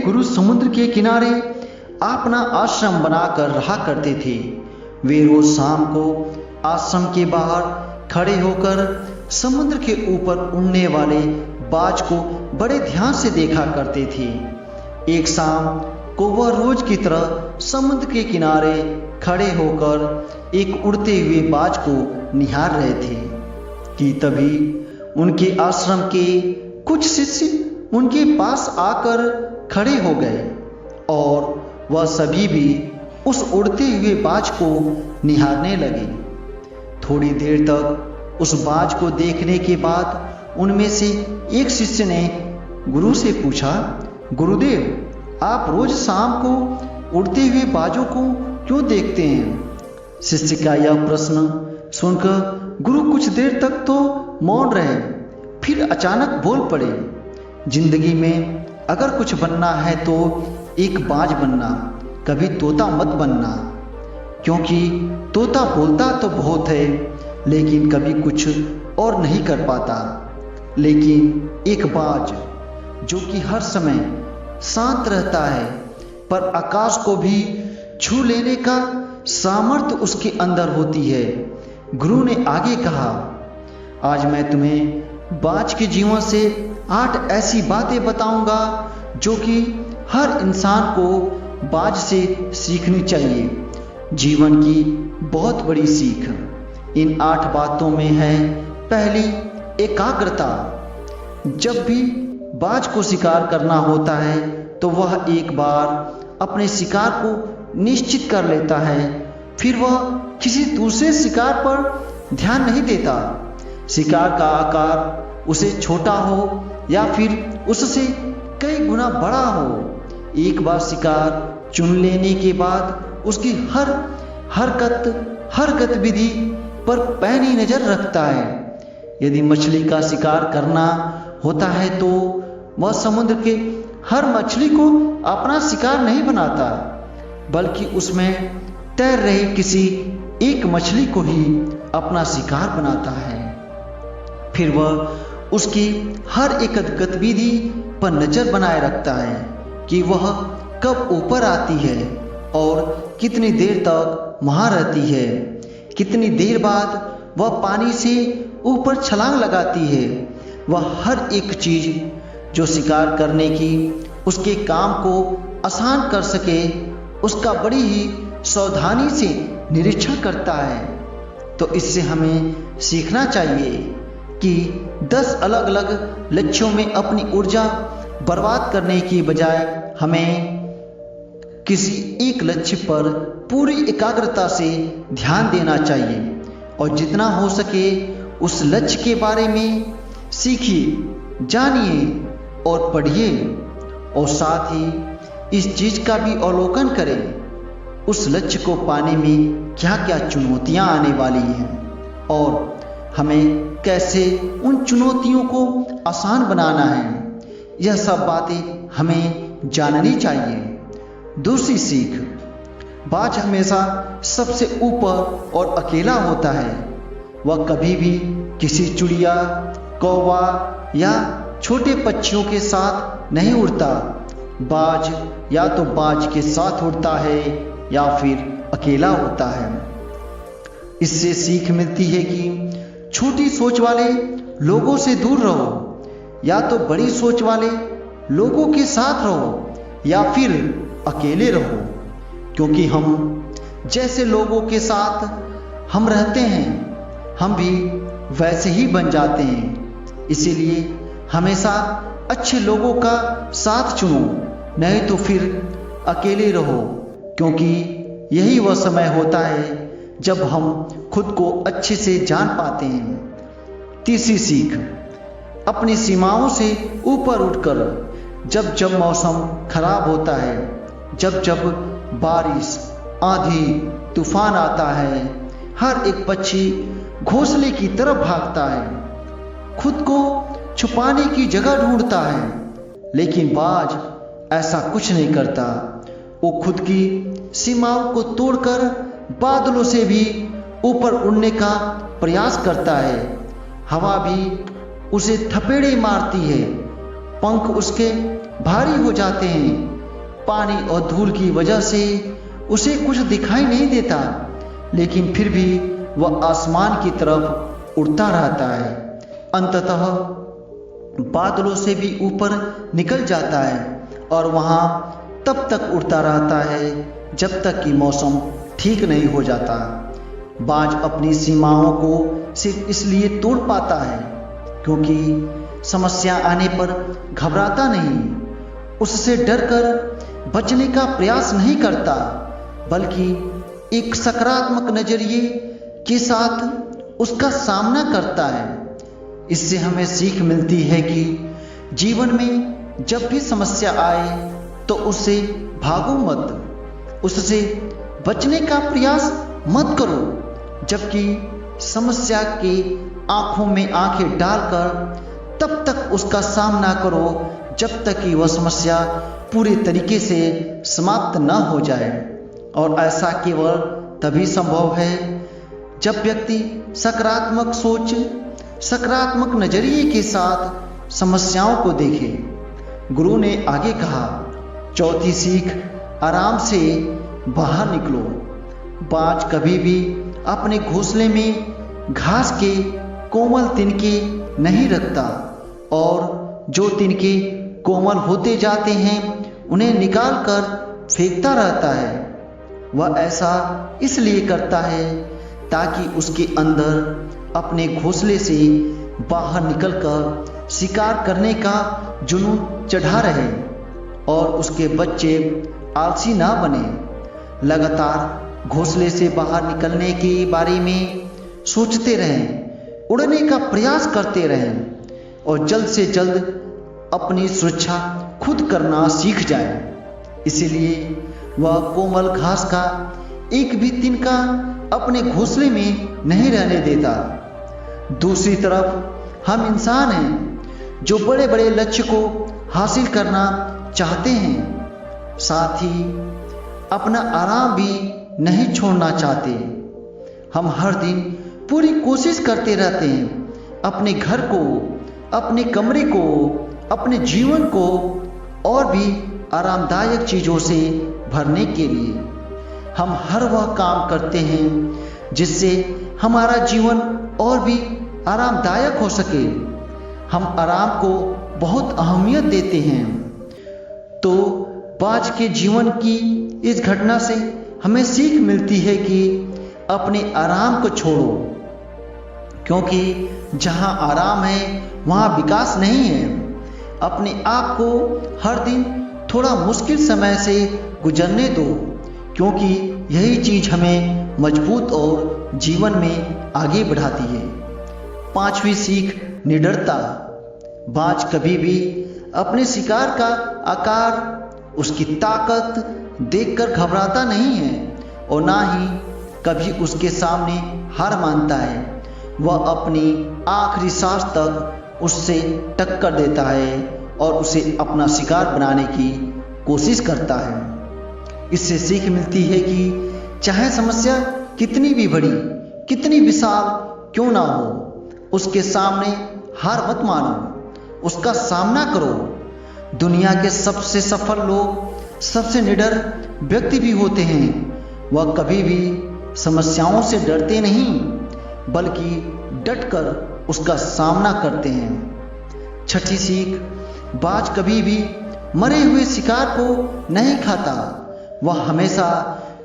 गुरु समुद्र के किनारे अपना आश्रम बनाकर रहा करते थे। वे रोज शाम को आश्रम के बाहर खड़े होकर समुद्र के ऊपर उड़ने वाले बाज को बड़े ध्यान से देखा करते थे। एक शाम को वह रोज की तरह समुद्र के किनारे खड़े होकर एक उड़ते हुए बाज को निहार रहे थे कि तभी उनके आश्रम के कुछ शिष्य उनके पास आकर खड़े हो गए और वह सभी भी उस उड़ते हुए बाज को निहारने लगे। थोड़ी देर तक उस बाज को देखने के बाद उनमें से एक शिष्य ने गुरु से पूछा, गुरुदेव, आप रोज शाम को उड़ते हुए बाजों को क्यों देखते हैं? शिष्य का यह प्रश्न सुनकर गुरु कुछ देर तक तो मौन रहे, फिर अचानक बोल पड़े, जिंदगी में अगर कुछ बनना है तो एक बाज बनना, कभी तोता मत बनना, क्योंकि तोता बोलता तो बहुत है लेकिन कभी कुछ और नहीं कर पाता। लेकिन एक बाज जो कि हर समय शांत रहता है पर आकाश को भी छू लेने का सामर्थ्य उसके अंदर होती है। गुरु ने आगे कहा, आज मैं तुम्हें बाज के जीवन से 8 ऐसी बातें बताऊंगा जो कि हर इंसान को बाज से सीखनी चाहिए। जीवन की बहुत बड़ी सीख इन 8 बातों में है। पहली, एकाग्रता। जब भी बाज को शिकार करना होता है तो वह एक बार अपने शिकार को निश्चित कर लेता है, फिर वह किसी दूसरे शिकार पर ध्यान नहीं देता। शिकार का आकार उसे छोटा हो या फिर उससे कई गुना बड़ा हो, एक बार शिकार चुन लेने के बाद उसकी हर गतिविधि पर पैनी नजर रखता है। यदि मछली का शिकार करना होता है तो वह समुद्र के हर मछली को अपना शिकार नहीं बनाता, बल्कि उसमें तैर रही किसी एक मछली को ही अपना शिकार बनाता है। फिर वह उसकी हर एक गतिविधि पर नजर बनाए रखता है कि वह कब ऊपर आती है और कितनी देर तक वहां रहती है, कितनी देर बाद वह पानी से ऊपर छलांग लगाती है। वह हर एक चीज जो शिकार करने की उसके काम को आसान कर सके उसका बड़ी ही सावधानी से निरीक्षण करता है। तो इससे हमें सीखना चाहिए कि 10 अलग अलग लक्ष्यों में अपनी ऊर्जा बर्बाद करने की बजाय हमें किसी एक लक्ष्य पर पूरी एकाग्रता से ध्यान देना चाहिए और जितना हो सके उस लक्ष्य के बारे में सीखिए, जानिए और पढ़िए और साथ ही इस चीज का भी अवलोकन करें उस लक्ष्य को पाने में क्या क्या चुनौतियां आने वाली हैं और हमें कैसे उन चुनौतियों को आसान बनाना है। यह सब बातें हमें जाननी चाहिए। दूसरी सीख, बाज हमेशा सबसे ऊपर और अकेला होता है। वह कभी भी किसी चिड़िया, कौवा या छोटे पक्षियों के साथ नहीं उड़ता। बाज या तो बाज के साथ उड़ता है या फिर अकेला होता है। इससे सीख मिलती है कि छोटी सोच वाले लोगों से दूर रहो, या तो बड़ी सोच वाले लोगों के साथ रहो या फिर अकेले रहो, क्योंकि हम जैसे लोगों के साथ हम रहते हैं हम भी वैसे ही बन जाते हैं। इसीलिए हमेशा अच्छे लोगों का साथ चुनो, नहीं तो फिर अकेले रहो, क्योंकि यही वह समय होता है जब हम खुद को अच्छे से जान पाते हैं। तीसरी सीख, अपनी सीमाओं से ऊपर उठकर जब जब मौसम खराब होता है, जब जब बारिश, आंधी, तूफान आता है, हर एक पक्षी घोंसले की तरफ भागता है, खुद को छुपाने की जगह ढूंढता है, लेकिन बाज ऐसा कुछ नहीं करता। वो खुद की सीमाओं को तोड़कर बादलों से भी ऊपर उड़ने का प्रयास करता है। हवा भी उसे थपेड़े मारती है, पंख उसके भारी हो जाते हैं, पानी और धूल की वजह से उसे कुछ दिखाई नहीं देता, लेकिन फिर भी वह आसमान की तरफ उड़ता रहता है। अंततः बादलों से भी ऊपर निकल जाता है और वहाँ तब तक उड़ता रहता है जब तक कि मौसम ठीक नहीं हो जाता। बाज अपनी सीमाओं को सिर्फ इसलिए तोड़ पाता है क्योंकि समस्या आने पर घबराता नहीं, उससे डरकर बचने का प्रयास नहीं करता, बल्कि एक सकारात्मक नजरिए के साथ उसका सामना करता है। इससे हमें सीख मिलती है कि जीवन में जब भी समस्या आए तो उससे भागो मत, उससे बचने का प्रयास मत करो, जबकि समस्या के आंखों में आंखें डालकर तब तक उसका सामना करो जब तक कि वह समस्या पूरे तरीके से समाप्त न हो जाए। और ऐसा केवल तभी संभव है जब व्यक्ति सकारात्मक सोच, सकारात्मक नजरिए के साथ समस्याओं को देखे। गुरु ने आगे कहा, चौथी सीख, आराम से बाहर निकलो। बाज कभी भी अपने घोंसले में घास के कोमल तिनके नहीं रखता और जो तिनके कोमल होते जाते हैं उन्हें निकालकर फेंकता रहता है। वह ऐसा इसलिए करता है ताकि उसके अंदर अपने घोंसले से बाहर निकलकर शिकार करने का जुनून चढ़ा रहे और उसके बच्चे आलसी ना बने। लगातार घोंसले से बाहर निकलने के बारे में सोचते रहें, उड़ने का प्रयास करते रहें और जल्द से जल्द अपनी सुरक्षा खुद करना सीख जाए। इसीलिए वह कोमल घास का एक भी तिनका अपने घोंसले में नहीं रहने देता। दूसरी तरफ हम इंसान हैं जो बड़े बड़े लक्ष्य को हासिल करना चाहते हैं, साथ ही अपना आराम भी नहीं छोड़ना चाहते। हम हर दिन पूरी कोशिश करते रहते हैं अपने घर को, अपने कमरे को, अपने जीवन को और भी आरामदायक चीज़ों से भरने के लिए। हम हर वह काम करते हैं जिससे हमारा जीवन और भी आरामदायक हो सके। हम आराम को बहुत अहमियत देते हैं। तो बाज के जीवन की इस घटना से हमें सीख मिलती है कि अपने आराम को छोड़ो, क्योंकि जहां आराम है वहां विकास नहीं है। अपने आप को हर दिन थोड़ा मुश्किल समय से गुजरने दो, क्योंकि यही चीज हमें मजबूत और जीवन में आगे बढ़ाती है। पांचवी सीख, निडरता। बाज कभी भी अपने शिकार का आकार, उसकी ताकत देखकर घबराता नहीं है और ना ही कभी उसके सामने हार मानता है। वह अपनी आखिरी सांस तक उससे टक्कर देता है और उसे अपना शिकार बनाने की कोशिश करता है। इससे सीख मिलती है कि चाहे समस्या कितनी भी बड़ी, कितनी विशाल क्यों ना हो, उसके सामने हार मत मानो, उसका सामना करो। दुनिया के सबसे सफल लोग सबसे निडर व्यक्ति भी होते हैं। वह कभी भी समस्याओं से डरते नहीं, बल्कि डटकर उसका सामना करते हैं। छठी सीख, बाज कभी भी मरे हुए शिकार को नहीं खाता, वह हमेशा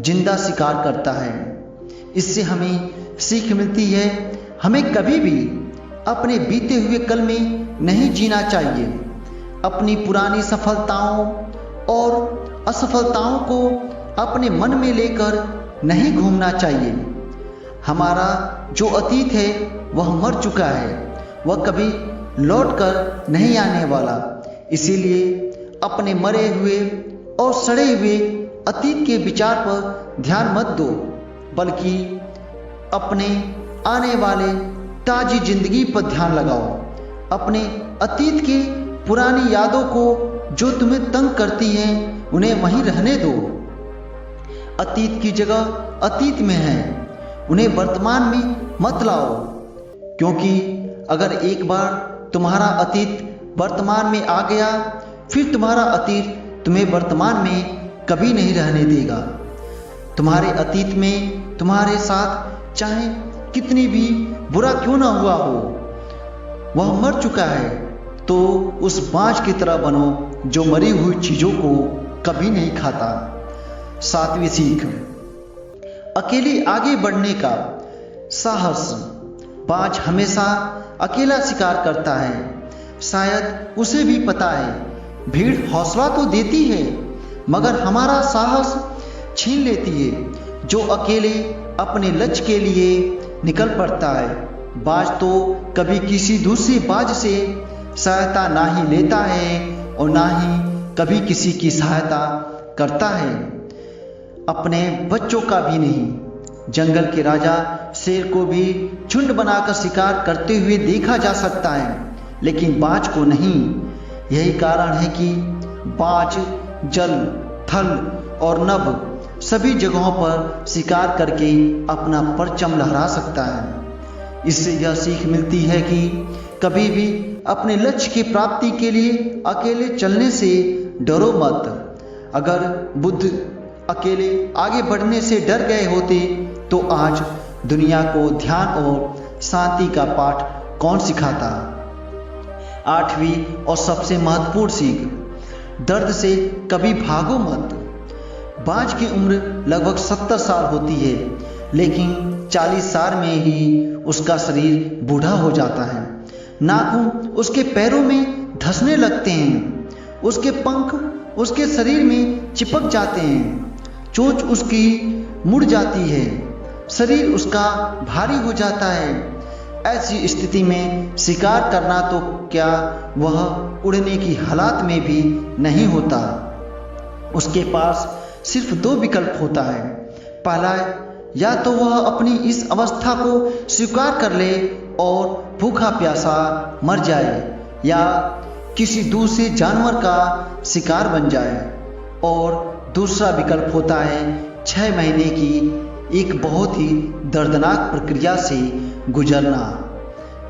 जिंदा शिकार करता है। इससे हमें सीख मिलती है, हमें कभी भी अपने बीते हुए कल में नहीं जीना चाहिए। अपनी पुरानी सफलताओं और असफलताओं को अपने मन में लेकर नहीं घूमना चाहिए। हमारा जो अतीत है वह मर चुका है, वह कभी लौट कर नहीं आने वाला। इसीलिए अपने मरे हुए और सड़े हुए अतीत के विचार पर ध्यान मत दो, बल्कि अपने आने वाले ताजी जिंदगी पर ध्यान लगाओ। अपने अतीत की पुरानी यादों को जो तुम्हें तंग करती हैं उन्हें वहीं रहने दो। अतीत की जगह अतीत में है, उन्हें वर्तमान में मत लाओ, क्योंकि अगर एक बार तुम्हारा अतीत वर्तमान में आ गया, फिर तुम्हारा अतीत तुम्हें वर्तमान में कभी नहीं रहने देगा। तुम्हारे अतीत में तुम्हारे साथ चाहे कितनी भी बुरा क्यों ना हुआ हो, वह मर चुका है, तो उस बाज की तरह बनो जो मरी हुई चीजों को कभी नहीं खाता। 7वीं सीख, अकेले आगे बढ़ने का साहस। बाज हमेशा अकेला शिकार करता है। शायद उसे भी पता है, भीड़ हौसला तो देती है मगर हमारा साहस छीन लेती है। जो अकेले अपने लक्ष्य के लिए निकल पड़ता है, बाज तो कभी किसी दूसरे बाज से सहायता ना ही लेता है और ना ही कभी किसी की सहायता करता है, अपने बच्चों का भी नहीं। जंगल के राजा शेर को भी झुंड बनाकर शिकार करते हुए देखा जा सकता है, लेकिन बाज को नहीं। यही कारण है कि बाज जल, थल और नभ सभी जगहों पर शिकार करके अपना परचम लहरा सकता है। इससे यह सीख मिलती है कि कभी भी अपने लक्ष्य की प्राप्ति के लिए अकेले चलने से डरो मत। अगर बुद्ध अकेले आगे बढ़ने से डर गए होते तो आज दुनिया को ध्यान और शांति का पाठ कौन सिखाता। 8वीं और सबसे महत्वपूर्ण सीख, दर्द से कभी भागो मत। बाज की उम्र लगभग 70 साल होती है, लेकिन 40 साल में ही उसका शरीर बूढ़ा हो जाता है। नाखून उसके पैरों में धंसने लगते हैं, उसके पंख उसके शरीर में चिपक जाते हैं, चोंच उसकी मुड़ जाती है, शरीर उसका भारी हो जाता है। ऐसी स्थिति में शिकार करना तो क्या, वह उड़ने की हालात में भी नहीं होता। उसके पास सिर्फ 2 विकल्प होता है। पहला, या तो वह अपनी इस अवस्था को स्वीकार कर ले और भूखा प्यासा मर जाए, या किसी दूसरे जानवर का शिकार बन जाए। और दूसरा विकल्प होता है 6 महीने की एक बहुत ही दर्दनाक प्रक्रिया से गुजरना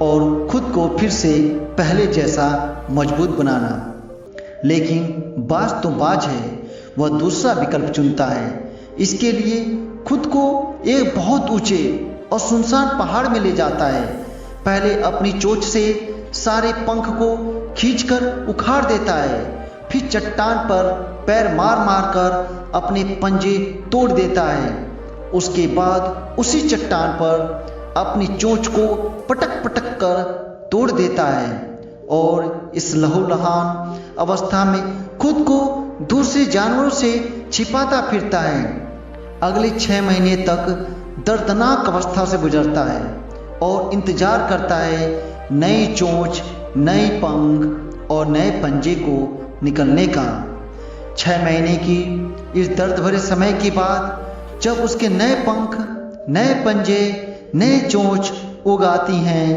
और खुद को फिर से पहले जैसा मजबूत बनाना। लेकिन बाज तो बाज है, वह दूसरा विकल्प चुनता है। इसके लिए खुद को एक बहुत ऊंचे और सुनसान पहाड़ में ले जाता है। पहले अपनी चोंच से सारे पंख को खींचकर उखाड़ देता है, फिर चट्टान पर पैर मार मार कर अपने पंजे तोड़ देता है। उसके बाद उसी चट्टान पर अपनी चोंच को पटक पटक कर तोड़ देता है और इस लहूलुहान अवस्था में खुद को दूसरे जानवरों से छिपाता फिरता है। अगले 6 महीने तक दर्दनाक अवस्था से गुजरता है और इंतजार करता है नई चोंच, नई पंख और नए पंजे को निकलने का। 6 महीने की इस दर्द भरे समय के बाद जब उसके नए पंख, नए पंजे, नए चोंच उग आती हैं,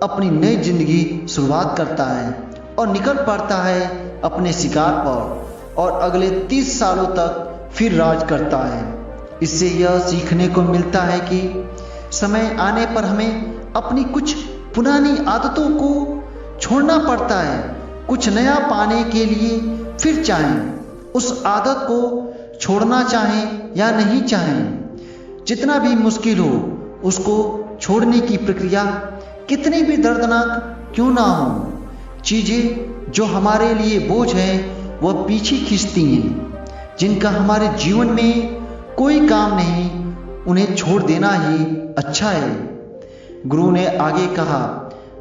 अपनी नई जिंदगी शुरुआत करता है और निकल पड़ता है अपने शिकार पर और अगले 30 सालों तक फिर राज करता है। इससे यह सीखने को मिलता है कि समय आने पर हमें अपनी कुछ पुरानी आदतों को छोड़ना पड़ता है, कुछ नया पाने के लिए फिर चाहें उस आदत को छोड़ना चाहें या नहीं चाहें। जितना भी मुश्किल हो, उसको छोड़ने की प्रक्रिया कितनी भी दर्दनाक क्यों ना हो, चीज़ें जो हमारे लिए बोझ हैं वह पीछे खींचती हैं, जिनका हमारे जीवन में कोई काम नहीं, उन्हें छोड़ देना ही अच्छा है। गुरु ने आगे कहा,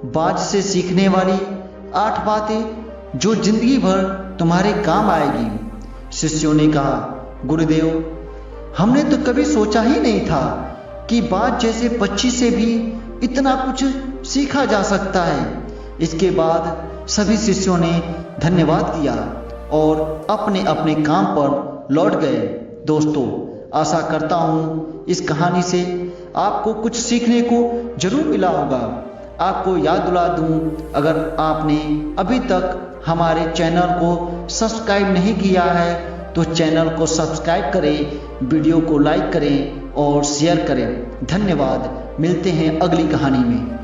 बाज से सीखने वाली 8 बातें जो जिंदगी भर तुम्हारे काम आएगी। शिष्यों ने कहा, गुरुदेव, हमने तो कभी सोचा ही नहीं था कि बाज जैसे पक्षी से भी इतना कुछ सीखा जा सकता है। इसके बाद सभी शिष्यों ने धन्यवाद किया और अपने अपने काम पर लौट गए। दोस्तों, आशा करता हूँ इस कहानी से आपको कुछ सीखने को जरूर मिला होगा। आपको याद दिला दूँ, अगर आपने अभी तक हमारे चैनल को सब्सक्राइब नहीं किया है तो चैनल को सब्सक्राइब करें, वीडियो को लाइक करें और शेयर करें। धन्यवाद। मिलते हैं अगली कहानी में।